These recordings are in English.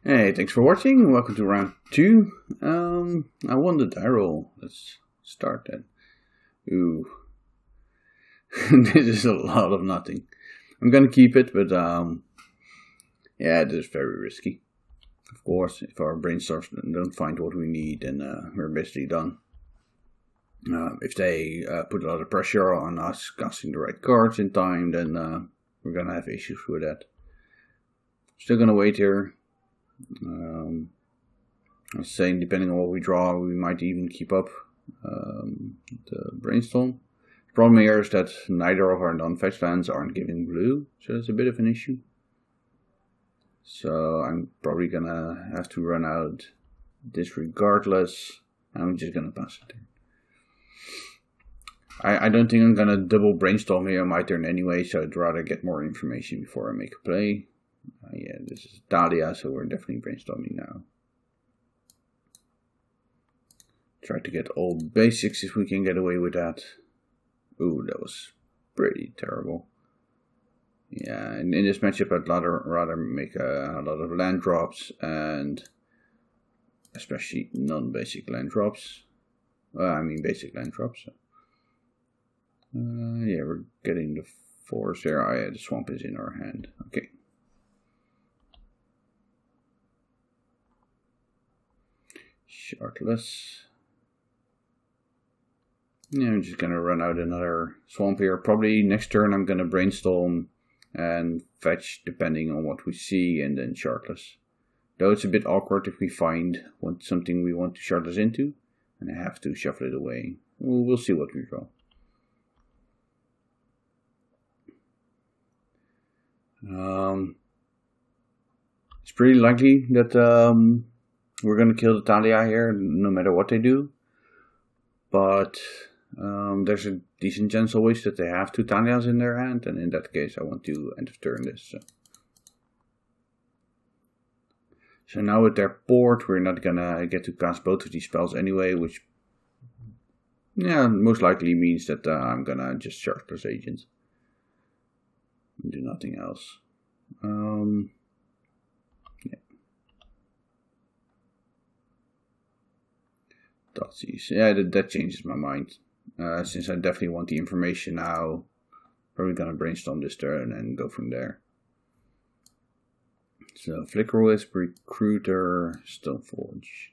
Hey, thanks for watching. Welcome to round 2. I won the die roll. Let's start then. Ooh. This is a lot of nothing. I'm gonna keep it, but yeah, this is very risky. Of course, if our brainstorms don't find what we need, then we're basically done. If they put a lot of pressure on us casting the right cards in time, then we're gonna have issues with that. Still gonna wait here. I was saying, depending on what we draw, we might even keep up the brainstorm. The problem here is that neither of our non-fetch lands aren't giving blue, so that's a bit of an issue. So I'm probably gonna have to run out this regardless. I'm just gonna pass it. I don't think I'm gonna double brainstorm here on my turn anyway, so I'd rather get more information before I make a play. Yeah, this is Dahlia, so we're definitely brainstorming now. Try to get all basics if we can get away with that. Ooh, that was pretty terrible. Yeah, and in this matchup I'd rather make a lot of land drops, and especially non-basic land drops. Well, I mean basic land drops. So. Yeah, we're getting the forest there. Oh yeah, the swamp is in our hand. Okay. Shardless. Yeah, I'm just gonna run out another swamp here. Probably next turn I'm gonna brainstorm and fetch depending on what we see, and then Shardless. Though it's a bit awkward if we find something we want to Shardless into, and I have to shuffle it away. We'll see what we draw. It's pretty likely that we're gonna kill the Thalia here, no matter what they do. But there's a decent chance always that they have 2 Thalias in their hand, and in that case I want to end of turn this. So now with their port, we're not gonna get to cast both of these spells anyway, which most likely means that I'm gonna just Shardless Agent and do nothing else. Yeah, that changes my mind. Since I definitely want the information now, probably gonna brainstorm this turn and go from there. So Flicker Wisp, Recruiter, Stoneforge,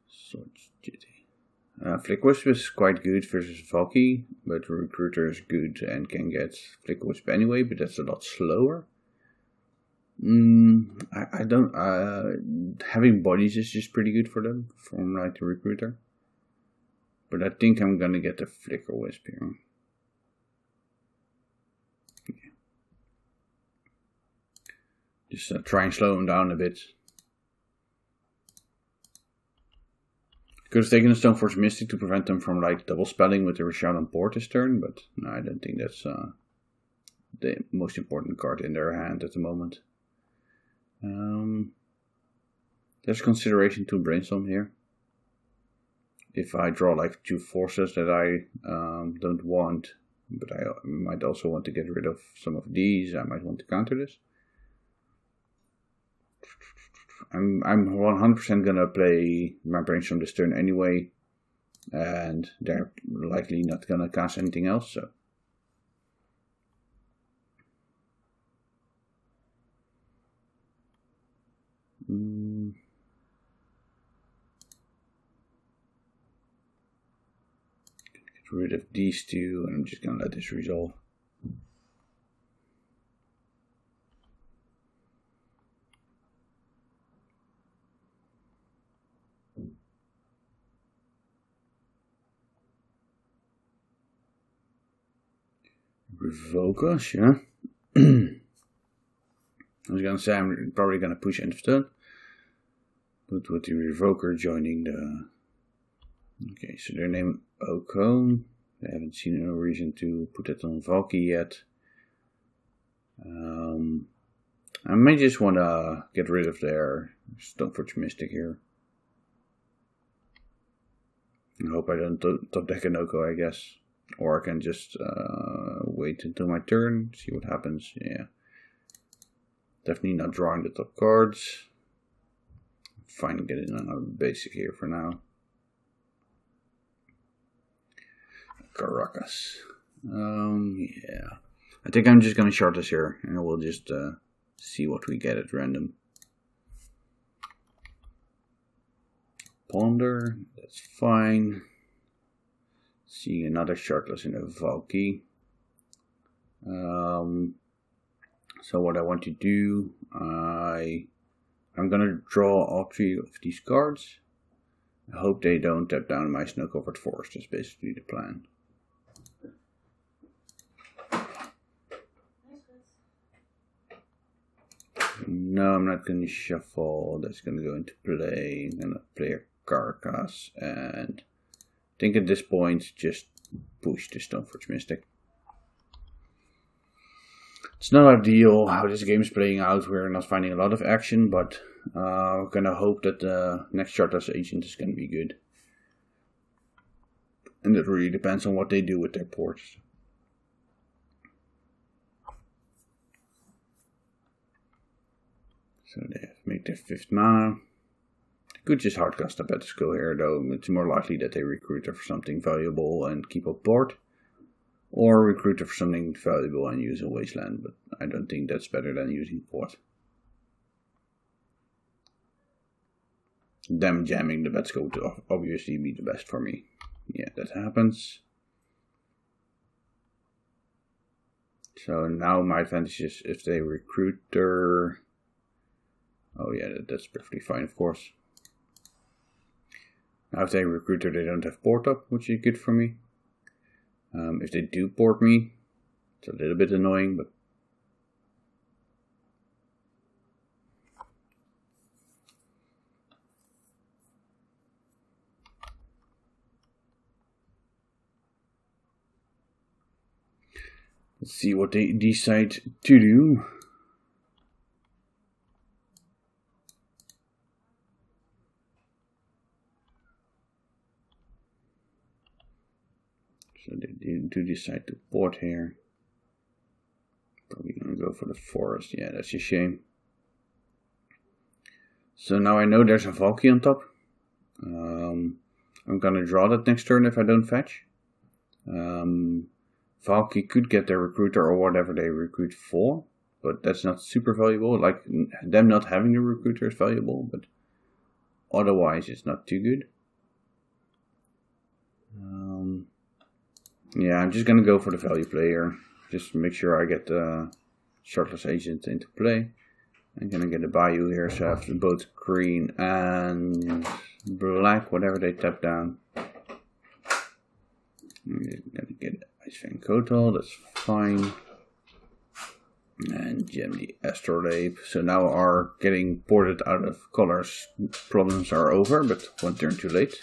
Swords Jitte. Flicker Wisp is quite good versus Valki, but Recruiter is good and can get Flicker Wisp anyway, but that's a lot slower. I don't. Having bodies is just pretty good for them, from like the Recruiter. But I think I'm gonna get the Flicker Wisp here. Yeah. Just try and slow them down a bit. Could have taken a Stoneforge Mystic to prevent them from like double spelling with the Reshout on Port this turn, but no, I don't think that's the most important card in their hand at the moment. There's consideration to brainstorm here. If I draw like 2 forces that I don't want, but I might also want to get rid of some of these, I might want to counter this. I'm 100% gonna play my brainstorm this turn anyway, and they're likely not gonna cast anything else, so. Get rid of these 2, and I'm just gonna let this resolve. Revoke us, yeah. I was gonna say I'm probably gonna push end of turn, but with the Revoker joining the. Okay, so their name Oko. They haven't seen no reason to put it on Valki yet. I may just want to get rid of their Stoneforge Mystic here. I hope I don't top deck an Oko, I guess. Or I can just wait until my turn, see what happens. Yeah. Definitely not drawing the top cards. Fine, getting another basic here for now. Karakas. Yeah. I think I'm just gonna shard this here, and we'll just see what we get at random. Ponder, that's fine. See another Shardless in a Valki. So what I want to do, I'm gonna draw all 3 of these cards. I hope they don't tap down my snow-covered forest. That's basically the plan. No, I'm not gonna shuffle. That's gonna go into play. I'm gonna play a Karakas, and I think at this point just push the Stoneforge Mystic. It's not ideal how this game is playing out. We're not finding a lot of action, but we're gonna hope that the next Shardless agent is gonna be good. And it really depends on what they do with their ports. So they have made their 5th mana. They could just hardcast a better skill here, though it's more likely that they recruit her for something valuable and keep up board. Or recruit her for something valuable and use a wasteland, but I don't think that's better than using port. Them jamming the bad skill would obviously be the best for me. Yeah, that happens. So now my advantage is if they recruit her. Oh yeah, that's perfectly fine, of course. Now if they recruit her, they don't have port up, which is good for me. If they do port me, it's a little bit annoying, but let's see what they decide to do. So they do decide to port here. Probably gonna go for the forest. Yeah, that's a shame. So now I know there's a Valki on top. I'm gonna draw that next turn if I don't fetch. Valki could get their recruiter or whatever they recruit for, but that's not super valuable. Like, them not having a recruiter is valuable, but otherwise it's not too good. Yeah, I'm just gonna go for the value player. Just make sure I get the Shardless agent into play. I'm gonna get a Bayou here, so I have both green and black, whatever they tap down. I'm gonna get Ice Fang Kotal, that's fine. And gem the Astrolabe. So now our getting ported out of colors problems are over, but one turn too late.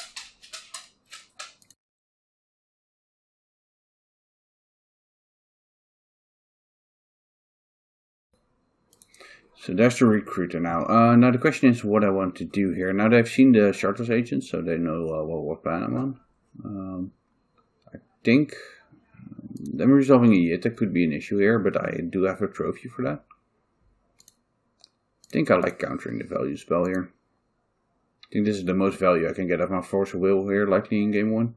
So there's the recruiter now. Now the question is what I want to do here. Now they've seen the Shardless agent, so they know what plan I'm on. I think them resolving a Jitte could be an issue here, but I do have a trophy for that. I think I like countering the value spell here. I think this is the most value I can get of my Force of Will here, likely in game 1.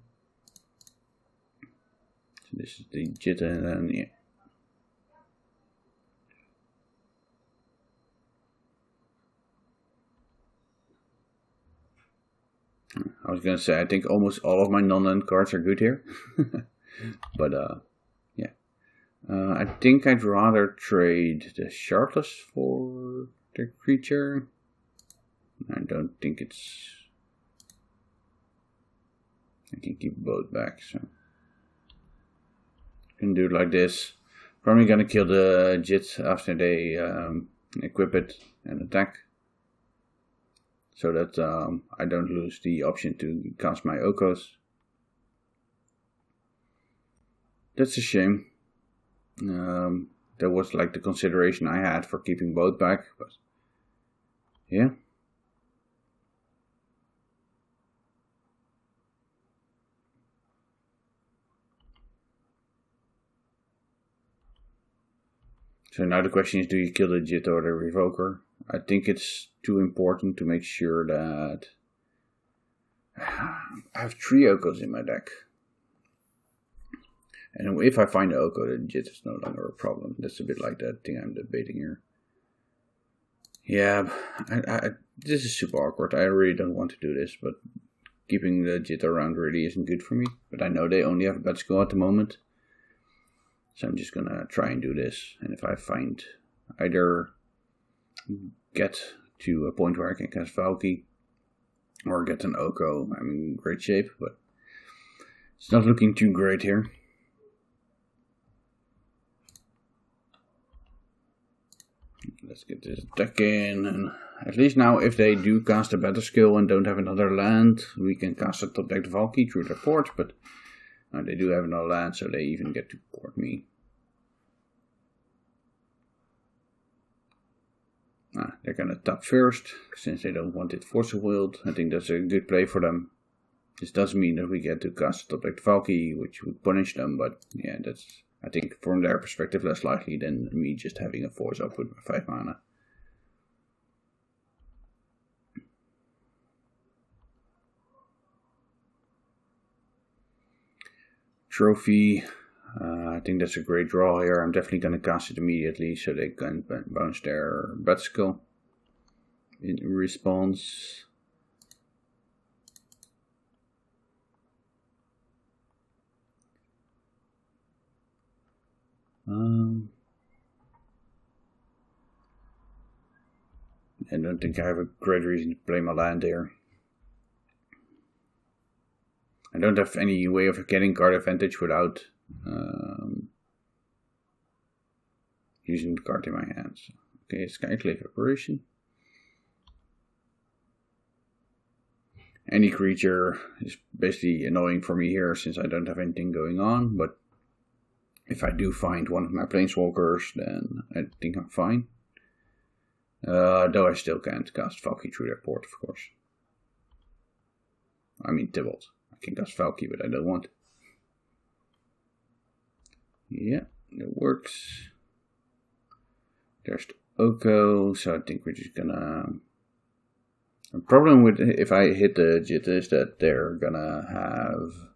So this is the Jitte, and then yeah. I was gonna say, I think almost all of my non-land cards are good here. But, yeah. I think I'd rather trade the Shardless for the creature. I don't think it's... I can keep both back, so... I can do it like this. Probably gonna kill the Jitte after they equip it and attack. So that I don't lose the option to cast my Okos. That's a shame. That was like the consideration I had for keeping both back, but yeah. So now the question is, do you kill the Jitte or the Revoker? I think it's too important to make sure that I have 3 Okos in my deck. And if I find the Oko, the Jitte is no longer a problem. That's a bit like that thing I'm debating here. Yeah, this is super awkward. I really don't want to do this, but keeping the Jitte around really isn't good for me. But I know they only have a bad skill at the moment. So I'm just gonna try and do this. And if I find either get to a point where I can cast Valki or get an Oko, I'm in great shape, but it's not looking too great here. Let's get this deck in, and at least now if they do cast a better skill and don't have another land, we can cast a top deck Valki through their port, but they do have another land, so they even get to port me. They're gonna tap first, since they don't want it force willed. I think that's a good play for them. This does mean that we get to cast top deck Valki, which would punish them, but yeah, that's, I think, from their perspective, less likely than me just having a force up with my 5 mana. Trophy. I think that's a great draw here. I'm definitely going to cast it immediately so they can bounce their bad skill in response. I don't think I have a great reason to play my land here. I don't have any way of getting card advantage without using the card in my hands. Okay, Skyclave Apparition. Any creature is basically annoying for me here since I don't have anything going on, but if I do find one of my planeswalkers, then I think I'm fine. Though I still can't cast Valki through their port, of course. I mean Tybalt. I can cast Valki, but I don't want it. Yeah, it works. There's the Oko, so I think we're just gonna... The problem with if I hit the Jitte is that they're gonna have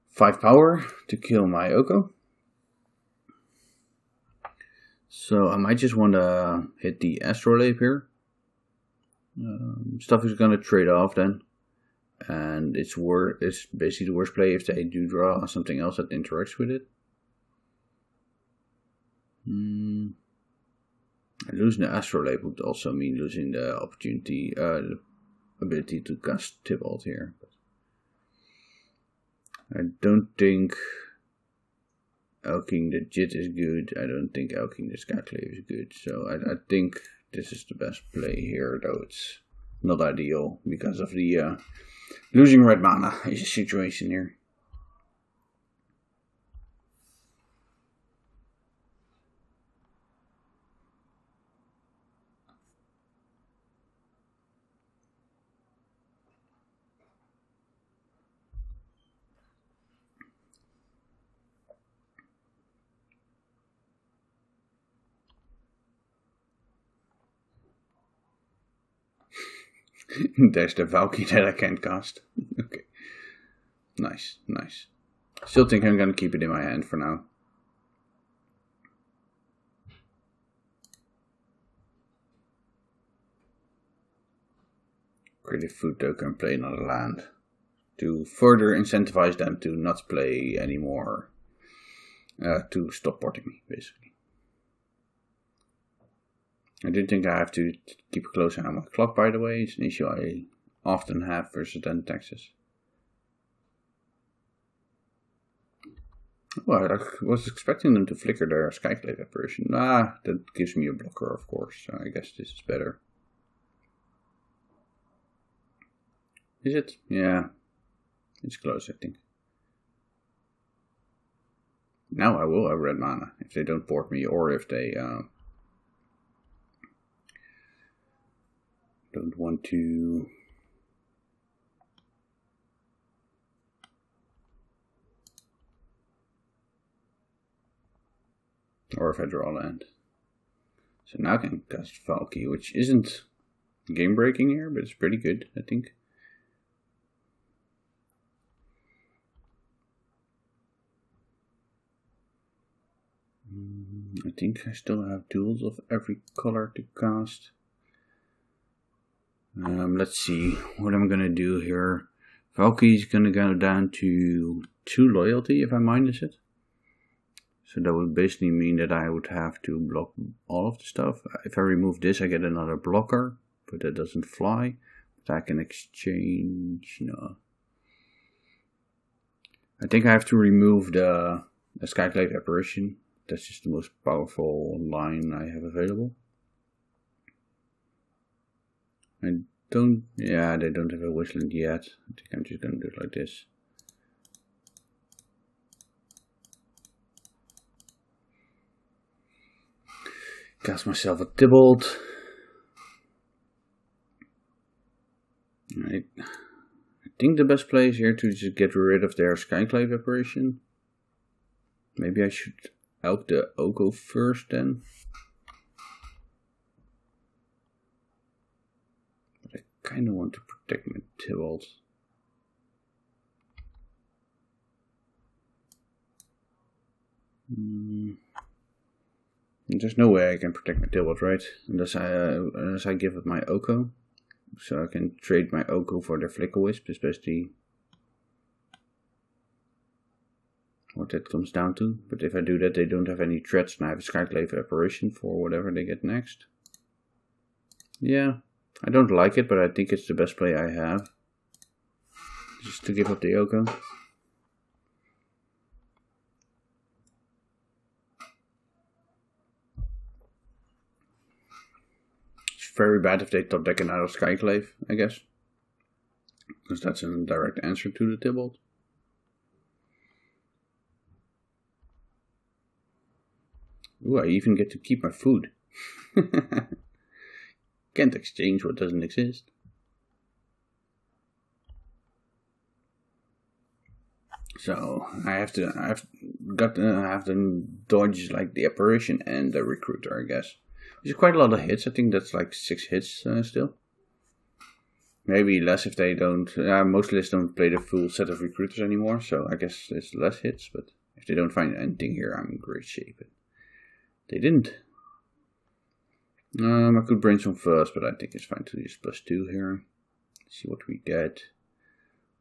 5 power to kill my Oko. So I might just want to hit the Astrolabe here. Stuff is gonna trade off then. And it's basically the worst play if they do draw something else that interacts with it. Losing the Astrolabe would also mean losing the opportunity, the ability to cast Tybalt here. I don't think Elked Jitte is good. I don't think Elked Skyclave is good. So I think this is the best play here, though it's not ideal because of the losing red mana is a situation here. There's the Valki that I can't cast. Okay. Nice, nice. Still think I'm gonna keep it in my hand for now. Creative food token, play another land. To further incentivize them to not play anymore. To stop porting me, basically. I do think I have to keep a close eye on my clock, by the way. It's an issue I often have versus then Texas. Well, I was expecting them to flicker their Skyclave Apparition. That gives me a blocker, of course. So I guess this is better. Is it? Yeah. It's close, I think. Now I will have red mana if they don't port me or if they... don't want to or if I draw land. So now I can cast Valki, which isn't game breaking here, but it's pretty good, I think. I think I still have tools of every color to cast. Let's see what I'm gonna do here. Valki is gonna go down to 2 loyalty if I minus it. So that would basically mean that I would have to block all of the stuff. If I remove this, I get another blocker, but that doesn't fly. But I can exchange, no. I think I have to remove the Skyclave Apparition. That's just the most powerful line I have available. Yeah, they don't have a Whistland yet. I think I'm just gonna do it like this. Cast myself a Tybalt. Right. I think the best play is here to just get rid of their Skyclave Apparition. Maybe I should Elk the Oko first then. But I kind of want to protect my Tybalt. There's no way I can protect my Tybalt, right? Unless I give it my Oko. So I can trade my Oko for the Flicker-Wisp, especially what that comes down to. But if I do that, they don't have any threats, and I have a Skyclave Apparition for whatever they get next. Yeah, I don't like it, but I think it's the best play I have. Just to give up the Oko. It's very bad if they top deck another Skyclave, I guess. Because that's a direct answer to the Tybalt. Ooh, I even get to keep my food. Can't exchange what doesn't exist. So I have to dodge like the Apparition and the Recruiter, I guess. Which is quite a lot of hits. I think that's like 6 hits still. Maybe less if they don't. Most lists don't play the full set of Recruiters anymore, so I guess it's less hits. But if they don't find anything here, I'm in great shape. They didn't. I could brainstorm first, but I think it's fine to use +2 here. See what we get.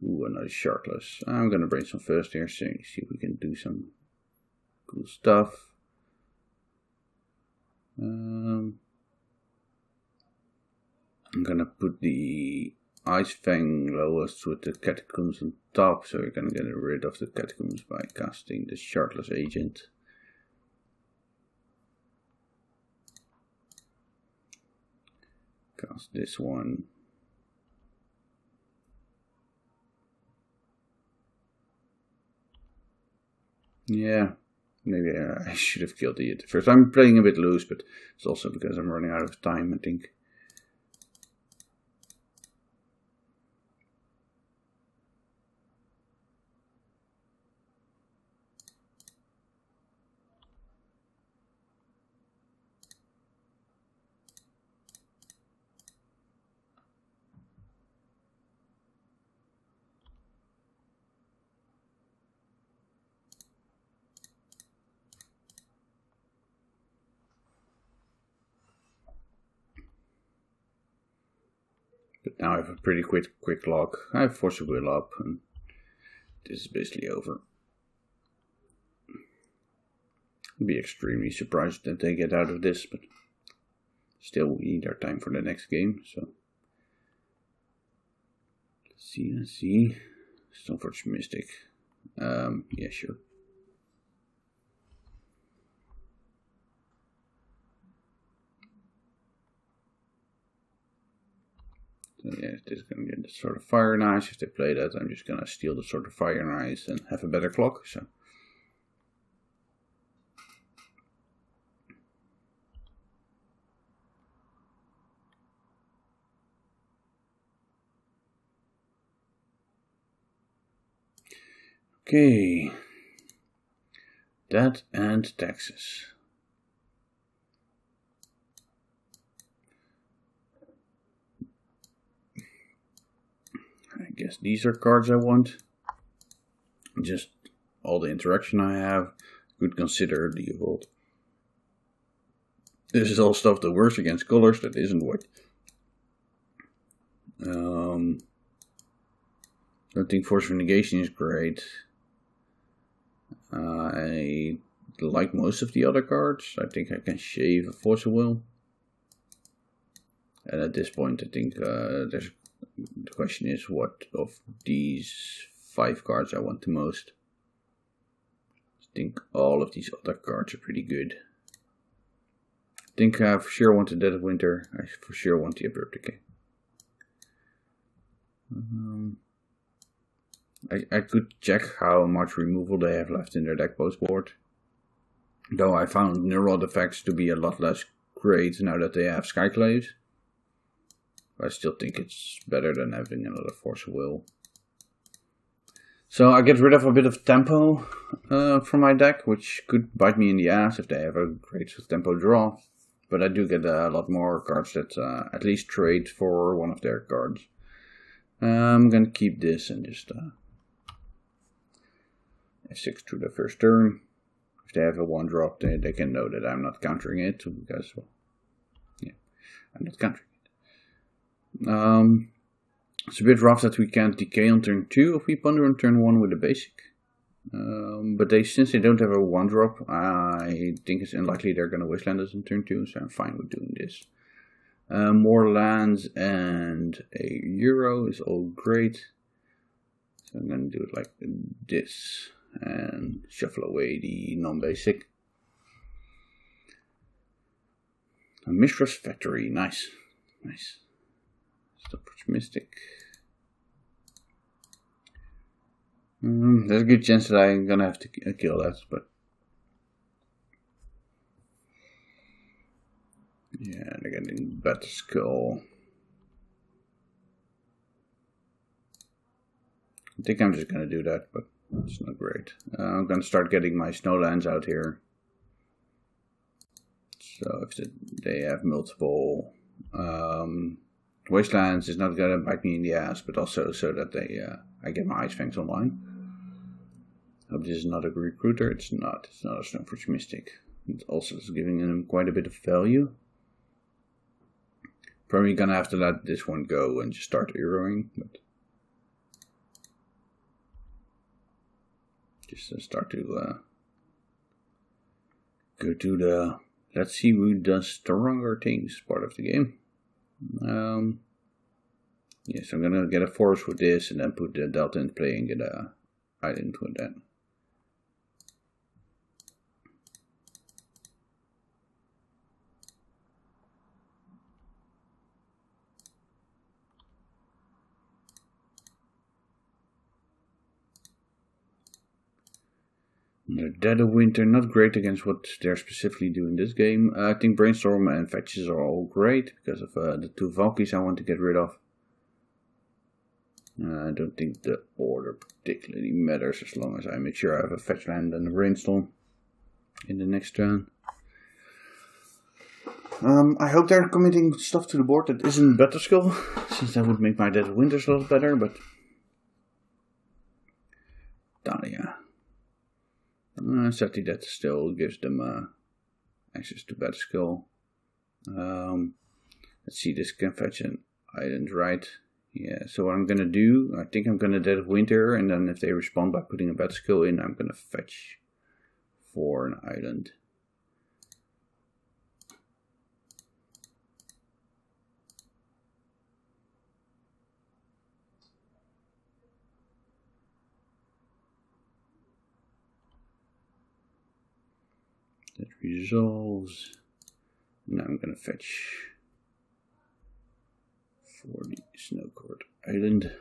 Ooh, another Shardless. I'm gonna brainstorm first here, so see if we can do some cool stuff. I'm gonna put the Ice Fang lowest with the Catacombs on top, so we're gonna get rid of the Catacombs by casting the Shardless Agent. Cast this one. Yeah, maybe I should have killed the Jitte first. I'm playing a bit loose, but it's also because I'm running out of time, I think. But now I have a pretty quick lock. I have Force of Will up, and this is basically over. I'd be extremely surprised that they get out of this, but still we need our time for the next game, so. Let's see. Stoneforge Mystic. Yeah, sure. So yeah, this is going to get the Sword of Fire and Ice. If they play that, I'm just going to steal the Sword of Fire and Ice and have a better clock. So. Okay. That and taxes. yes, these are cards I want. Just all the interaction I have. Could consider the evolved. This is all stuff that works against colors that isn't white. I think Force of Negation is great. I like most of the other cards. I think I can shave a Force of Will. And at this point, I think the question is what of these 5 cards I want the most. I think all of these other cards are pretty good. I think I for sure want the Dead of Winter. I for sure want the Abrupt Decay. I could check how much removal they have left in their deck post board. Though I found Neural Effects to be a lot less great now that they have Skyclaves. I still think it's better than having another Force of Will. So I get rid of a bit of tempo from my deck, which could bite me in the ass if they have a great tempo draw. But I do get a lot more cards that at least trade for one of their cards. I'm going to keep this and just F6 through the first turn. If they have a 1-drop, they can know that I'm not countering it, because, well, yeah, I'm not countering it. It's a bit rough that we can't decay on turn 2 if we ponder on turn 1 with a basic. But since they don't have a 1-drop, I think it's unlikely they're going to wasteland us on turn 2, so I'm fine with doing this. More lands and a Euro is all great. So I'm going to do it like this and shuffle away the non-basic. A Mishra's Factory, nice. Nice. Stopwatch Mystic. There's a good chance that I'm gonna have to kill that, but yeah, they're getting Better Skull. I think I'm just gonna do that, but it's not great. I'm gonna start getting my Snowlands out here. So if they have multiple Wastelands, is not gonna bite me in the ass, but also so that I get my Ice Fangs online. Hope this is not a recruiter. It's not. It's not a Stoneforge Mystic. It also is giving them quite a bit of value. Probably gonna have to let this one go and just start Euroing, but just start to go to the let's see who does stronger things part of the game. Yeah, so I'm gonna get a forest with this and then put the Delta in play and get a island with that. Dead of Winter, not great against what they're specifically doing in this game. I think Brainstorm and Fetches are all great because of the 2 Valkis I want to get rid of. I don't think the order particularly matters as long as I make sure I have a Fetch land and a Brainstorm in the next turn. I hope they're committing stuff to the board that isn't Better Skull, since that would make my Dead of Winters a lot better, but Dahlia. Sadly, that still gives them access to Better Skull. Let's see, this can fetch an island, right? Yeah, so what I'm gonna do, I think I'm gonna Dead of Winter, and then if they respond by putting a Better Skull in, I'm gonna fetch for an island. That resolves. Now I'm gonna fetch for the Snowcourt Island.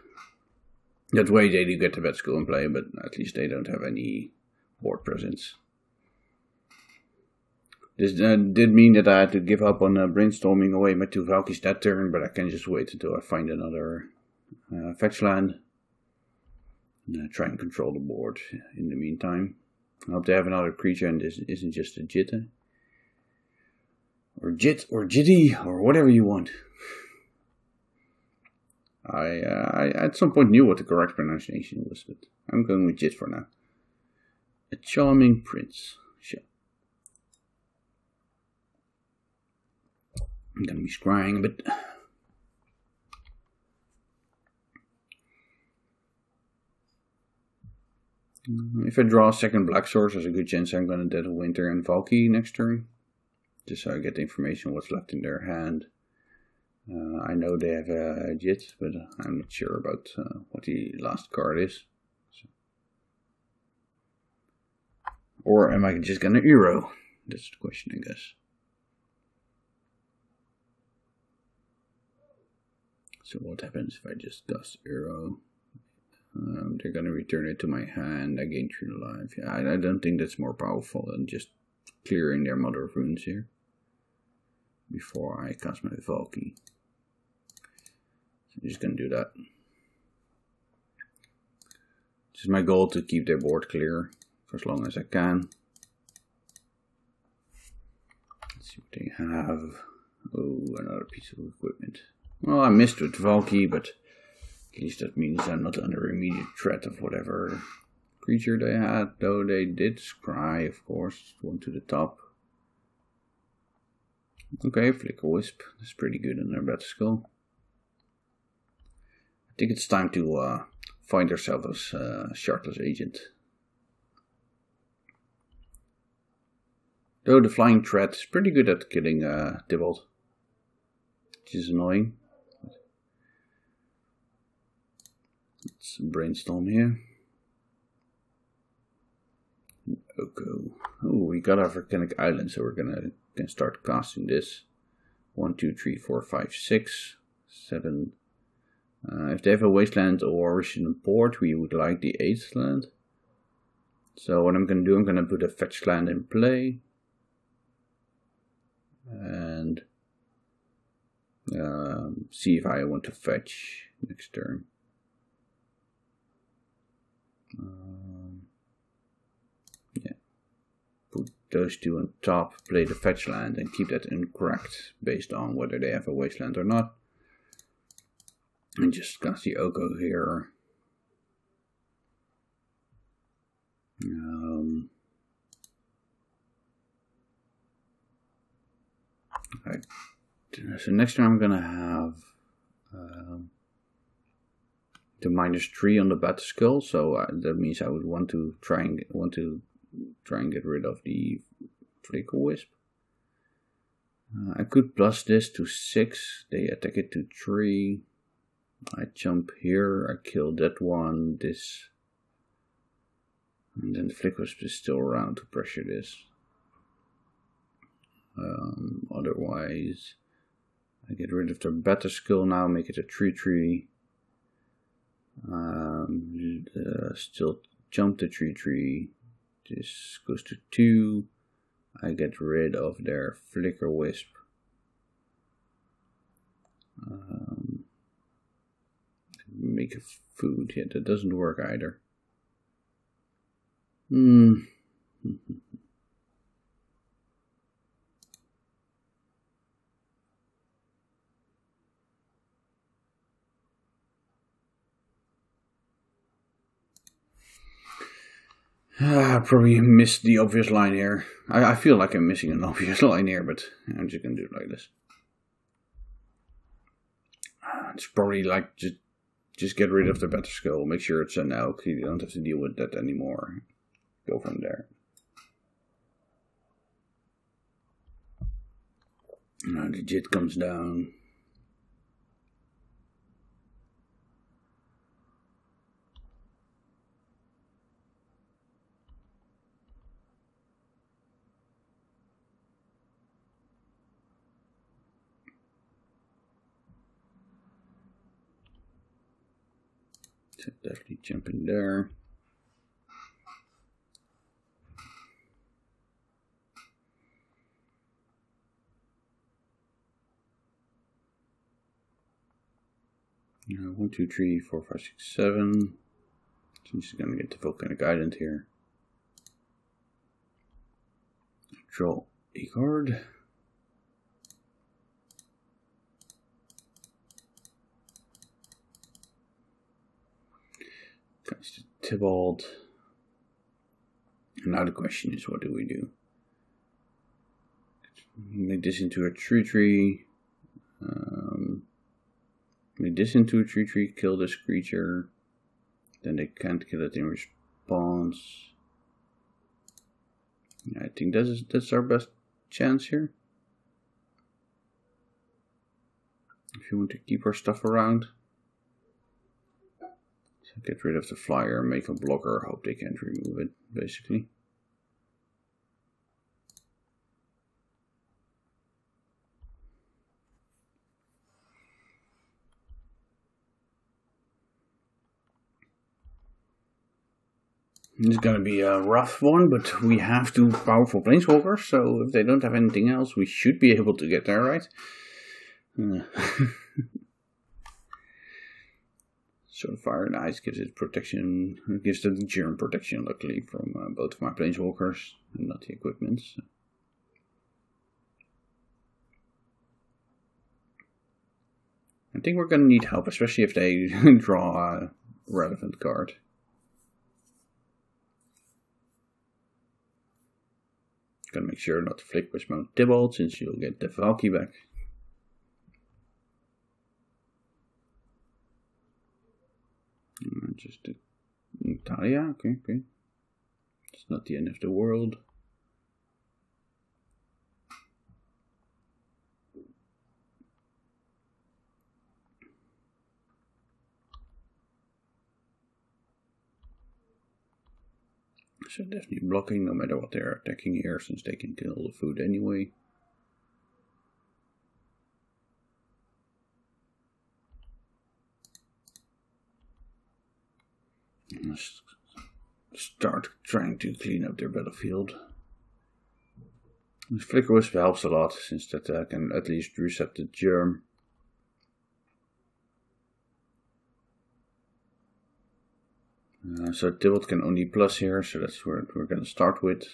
That way they do get the Better Skull in play, but at least they don't have any board presence. This did mean that I had to give up on brainstorming away my 2 Valkis that turn, but I can just wait until I find another fetch land. And try and control the board in the meantime. I hope they have another creature and this isn't just a Jitte. Or Jit, or Jitty, or whatever you want. I at some point knew what the correct pronunciation was, but I'm going with Jitte for now. A charming prince. Sure. I'm gonna be scrying a bit. If I draw a second black source, there's a good chance I'm gonna dead Winter and Valki next turn. Just so I get the information what's left in their hand. I know they have a Jitte, but I'm not sure about what the last card is. So. Or am I just gonna Euro? That's the question, I guess. So what happens if I just cast Euro? They're gonna return it to my hand. I gain 3 life. Yeah, I don't think that's more powerful than just clearing their Mother of Runes here. Before I cast my Valki. So I'm just gonna do that. It's my goal to keep their board clear for as long as I can. Let's see what they have. Oh, another piece of equipment. Well, I missed with Valki, but at least that means I'm not under immediate threat of whatever creature they had. Though they did scry, of course. One to the top. Okay, Flicker Wisp. That's pretty good in their Battle Skull. I think it's time to find ourselves a Shardless agent. Though the flying threat is pretty good at killing Tybalt. Which is annoying. Let's brainstorm here. Okay. Oh, we got our volcanic island, so we're gonna start casting this. 1, 2, 3, 4, 5, 6, 7. If they have a wasteland or Ocean port, we would like the 8th land. So what I'm gonna do, I'm gonna put a fetch land in play. And see if I want to fetch next turn. Yeah, put those two on top, play the fetch land, and keep that incorrect based on whether they have a wasteland or not. And just cast the Oko here. Right. So next time I'm gonna have the -3 on the Battle Skull, so that means I would want to try and get rid of the Flicker Wisp. I could plus this to 6. They attack it to 3. I jump here. I kill that one. This, and then the Flicker Wisp is still around to pressure this. Otherwise, I get rid of the Battle Skull now. Make it a 3/3. Still jump the 3/3. This goes to 2. I get rid of their Flicker Wisp. Make a food. Yeah, that doesn't work either. I probably missed the obvious line here. I feel like I'm missing an obvious line here, but I'm just gonna do it like this. It's probably like just get rid of the Battle Skull. Make sure it's an elk. You don't have to deal with that anymore. Go from there. Now the Jitte comes down. So definitely jump in there. Now 1, 2, 3, 4, 5, 6, 7. So I'm just gonna get the volcanic island here. Draw a card. Cast the Tybalt. And now the question is, what do we do? Make this into a 3/3. Make this into a 3/3. Kill this creature. Then they can't kill it in response. I think that's our best chance here. If you want to keep our stuff around. So get rid of the flyer, make a blocker, hope they can't remove it, basically. It's gonna be a rough one, but we have two powerful planeswalkers, so if they don't have anything else, we should be able to get there, right? So Fire and Ice gives it protection, gives the germ protection, luckily, from both of my planeswalkers, and not the equipment. So. I think we're gonna need help, especially if they draw a relevant card. Gotta make sure not to flick with my Tybalt, since you'll get the Valki back. Just Natalia, okay. It's not the end of the world. So definitely blocking no matter what they're attacking here, since they can kill the food anyway. Let's start trying to clean up their battlefield. This Flicker Wisp helps a lot, since that can at least reset the germ. So Tybalt can only plus here, so that's where we're going to start with.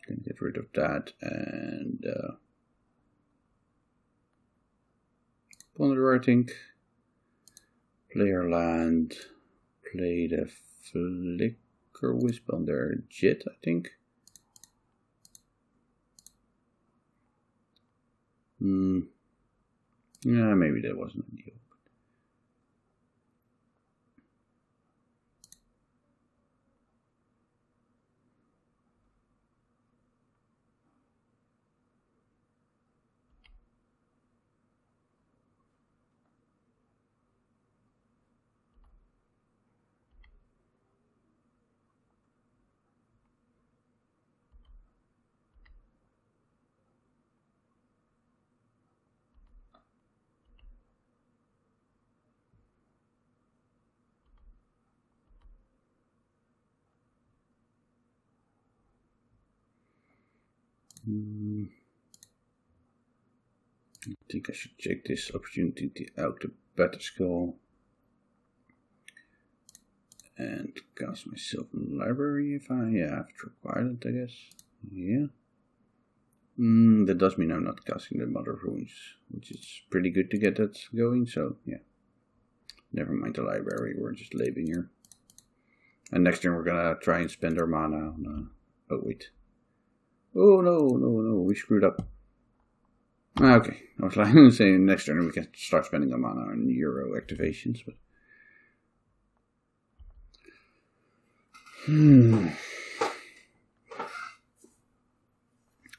Can get rid of that and Ponder, I think. Player land. Play the Flicker Wisp on their Jet, I think. Yeah, maybe that wasn't ideal. I think I should check this opportunity to Elked Jitte Skull and cast myself in the library if I have to acquire it, I guess. Yeah. That does mean I'm not casting the Mother of Runes, which is pretty good to get that going, so yeah. Never mind the library, we're just leaving here. And next turn we're gonna try and spend our mana on oh wait. Oh no, we screwed up. Okay, I was like saying next turn we can start spending our mana on Euro activations, but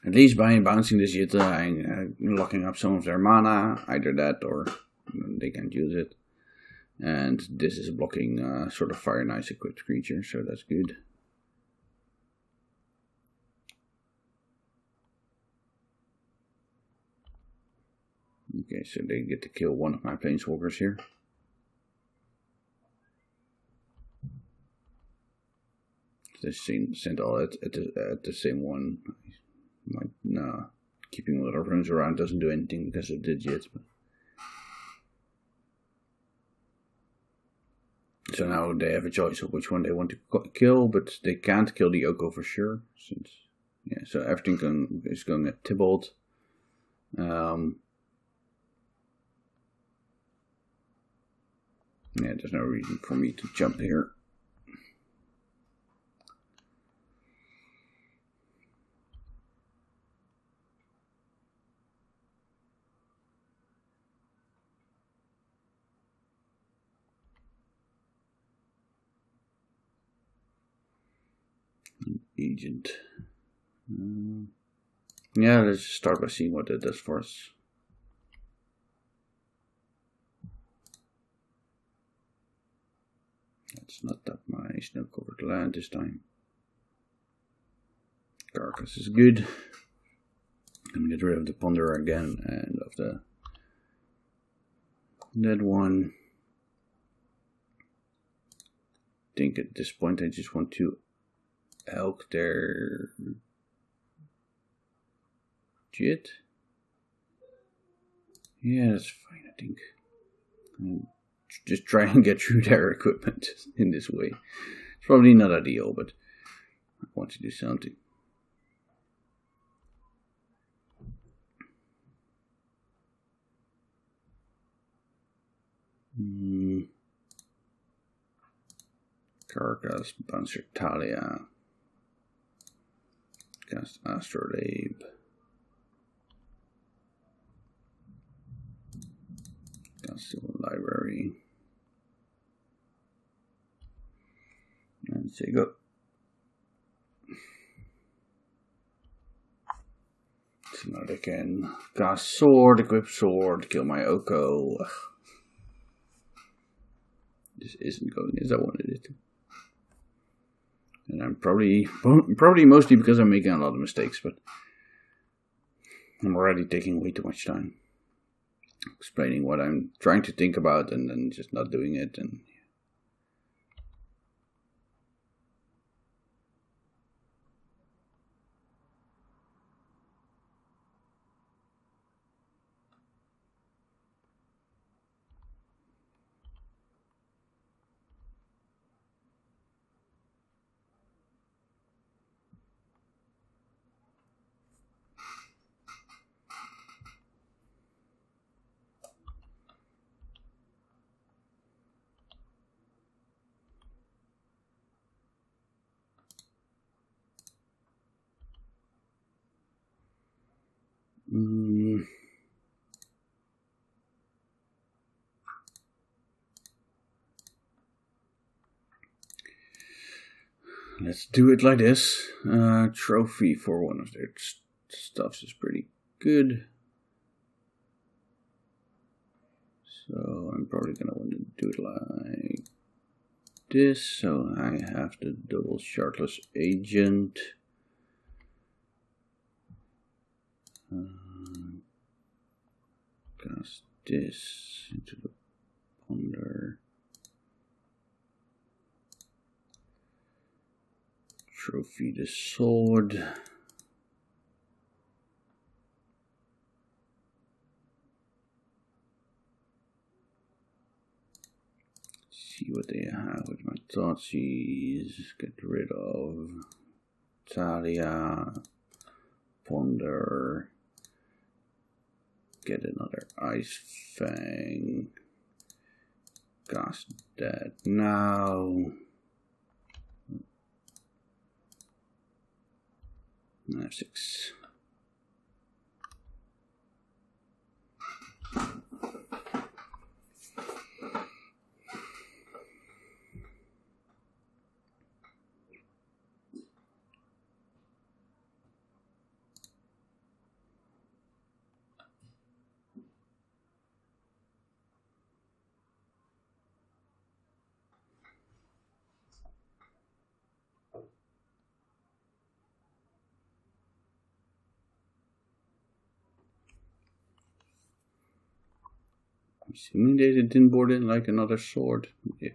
at least by bouncing this Jitte, I'm locking up some of their mana, either that or they can't use it. And this is blocking sort of Fire and Ice equipped creature, so that's good. Okay, so they get to kill one of my planeswalkers here. They sent all at the same one. Nah, keeping Mother of Runes around doesn't do anything because of the Jitte. So So now they have a choice of which one they want to kill, but they can't kill the Oko for sure. Since, yeah, so everything is going at Tybalt. Yeah, there's no reason for me to jump here. Agent. Yeah, let's just start by seeing what that does for us. That's not that my snow covered land this time. Karakas is good. I'm gonna get rid of the Ponder again and of the dead one. I think at this point I just want to Elked Jitte. Yeah, that's fine, I think. Just try and get through their equipment in this way. It's probably not ideal, but I want to do something. Karakas, Bouncer Talia. Cast Astrolabe. Cast Library. And say go. So now they can cast Sword, equip Sword, kill my Oko. Ugh. This isn't going as I wanted it to. And I'm probably mostly because I'm making a lot of mistakes, but I'm already taking way too much time explaining what I'm trying to think about and then just not doing it. And let's do it like this. Trophy for one of their stuffs is pretty good. So I'm probably going to want to do it like this. So I have the double Shardless agent. Cast this into the Ponder. Trophy the sword. See what they have with my Thoughtseize. Get rid of Talia. Ponder. Get another Ice Fang. Cast that now. I have 6. Assuming they didn't board in like another sword. Yeah.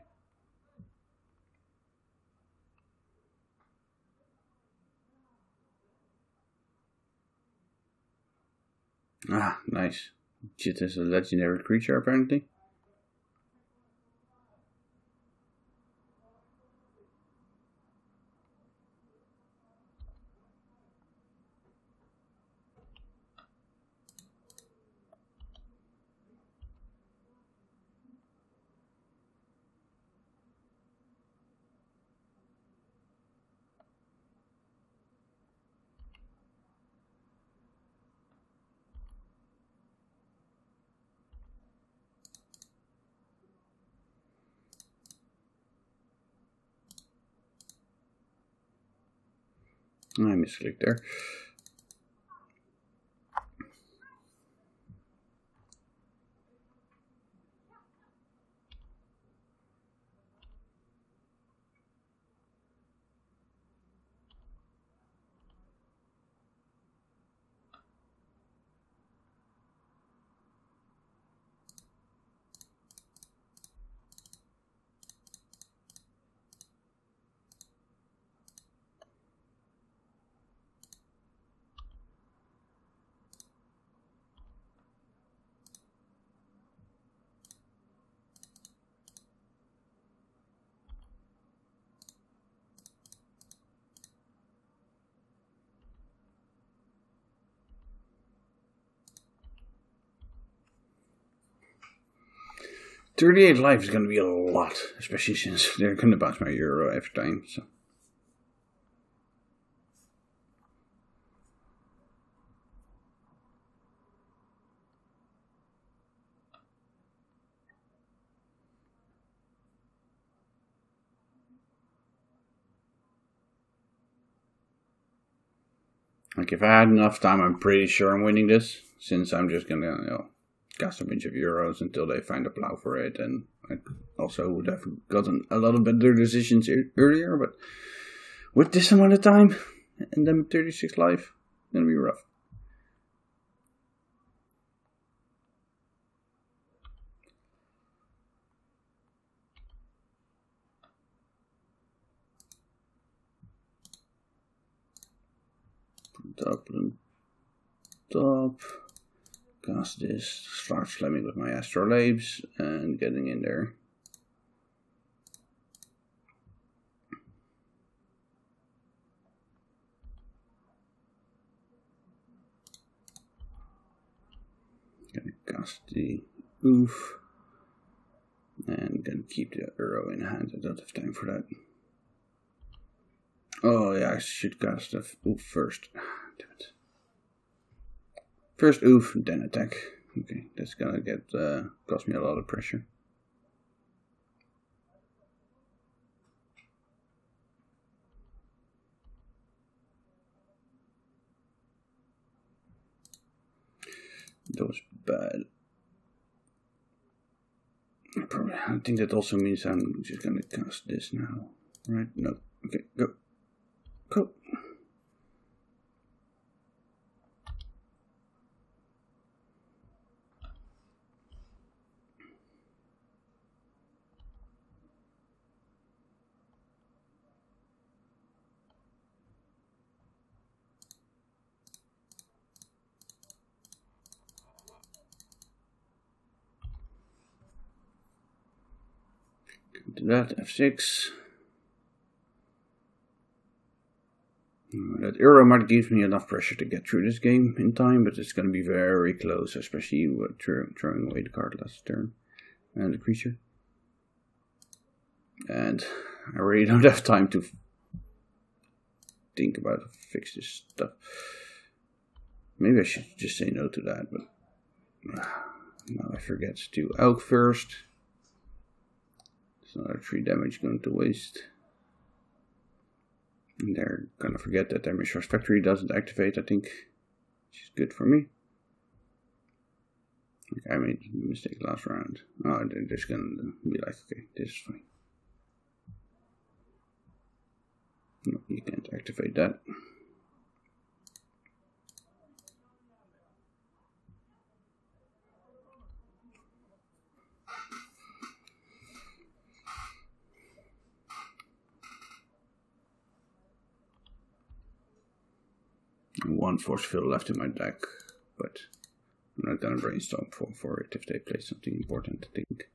Ah, nice. Jitte is a legendary creature apparently. I misclicked there. $38 life is going to be a lot, especially since they're going to bounce my euro every time. So. Like, if I had enough time, I'm pretty sure I'm winning this, since I'm just going to, cast a bunch of euros until they find a plow for it, and I also would have gotten a lot of better decisions earlier, but with this amount of time, and then 36 life, it's going to be rough. Put on top. Cast this, start slamming with my astrolabes and getting in there. Gonna cast the oof and gonna keep the euro in hand. I don't have time for that. Oh yeah, I should cast the oof first. Damn it. First oof, then attack. Okay, that's gonna get cost me a lot of pressure. That was bad. I think that also means I'm just gonna cast this now. Right? No. Okay, go. Go. Do that, F6. That euro might give me enough pressure to get through this game in time, but it's going to be very close, especially with throwing away the card last turn and the creature. And I really don't have time to think about fix this stuff. Maybe I should just say no to that, but now I forget to Elk first. It's another 3 damage going to waste. And they're gonna forget that their Mishra's Factory doesn't activate, I think. Which is good for me. Okay, I made a mistake last round. Oh, they're just gonna be like, okay, this is fine. No, you can't activate that. One force field left in my deck, but I'm not gonna brainstorm for it if they play something important, I think.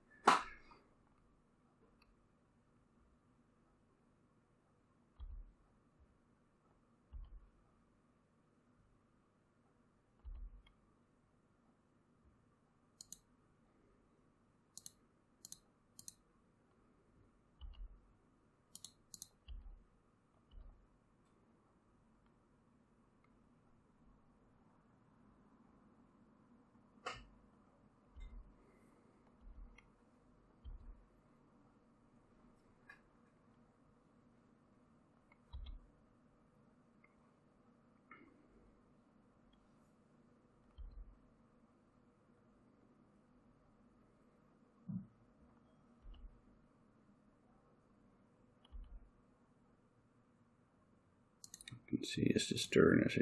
Let's see, is this turn as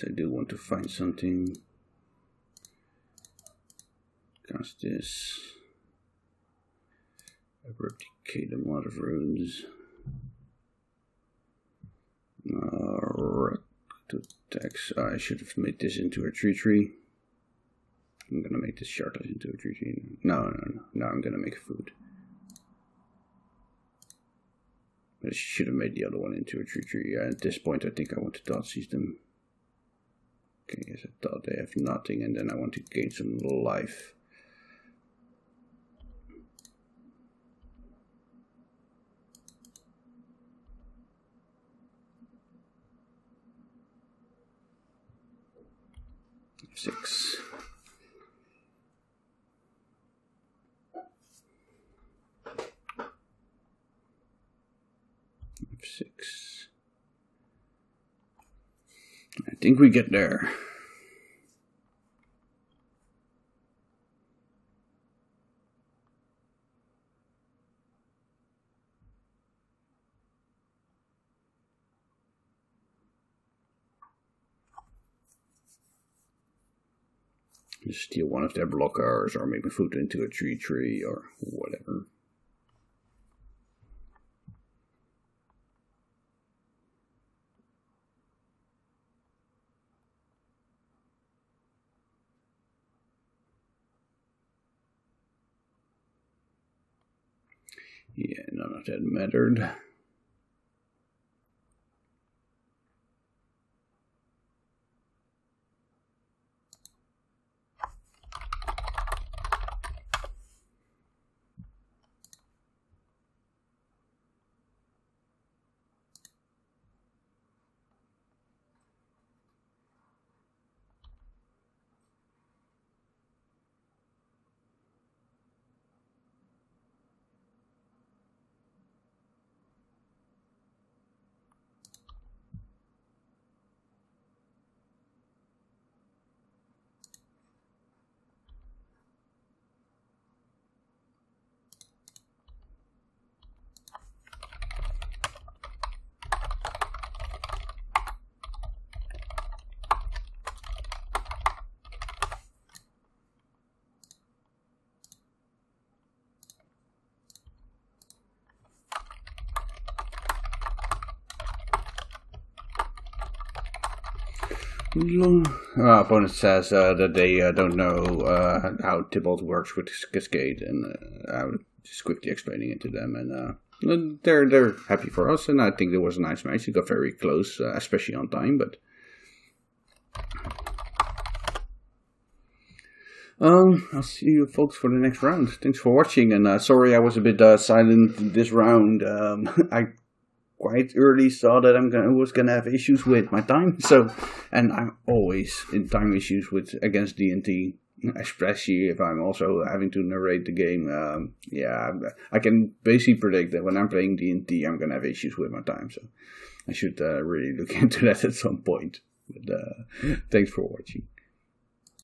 I do want to find something. Cast this. Replicate a lot of runes. To text. I should have made this into a tree. I'm gonna make this Shardless into a tree. No, I'm gonna make food. I should have made the other one into a tree. At this point, I think I want to dot seize them. Okay, yes, I thought they have nothing, and then I want to gain some life. F6. F6. I think we get there. Just steal one of their blockers, or maybe food into a tree, or whatever. Yeah, none of that mattered. Opponent says that they don't know how Tybalt works with Cascade, and I was just quickly explaining it to them, and they're happy for us, and I think it was a nice match. It got very close, especially on time, but I'll see you folks for the next round. Thanks for watching, and sorry I was a bit silent this round. I quite early saw that I was gonna have issues with my time, and I'm always in time issues against D&T, especially if I'm also having to narrate the game. Yeah, I can basically predict that when I'm playing D&T, I'm gonna have issues with my time, so I should really look into that at some point. But thanks for watching.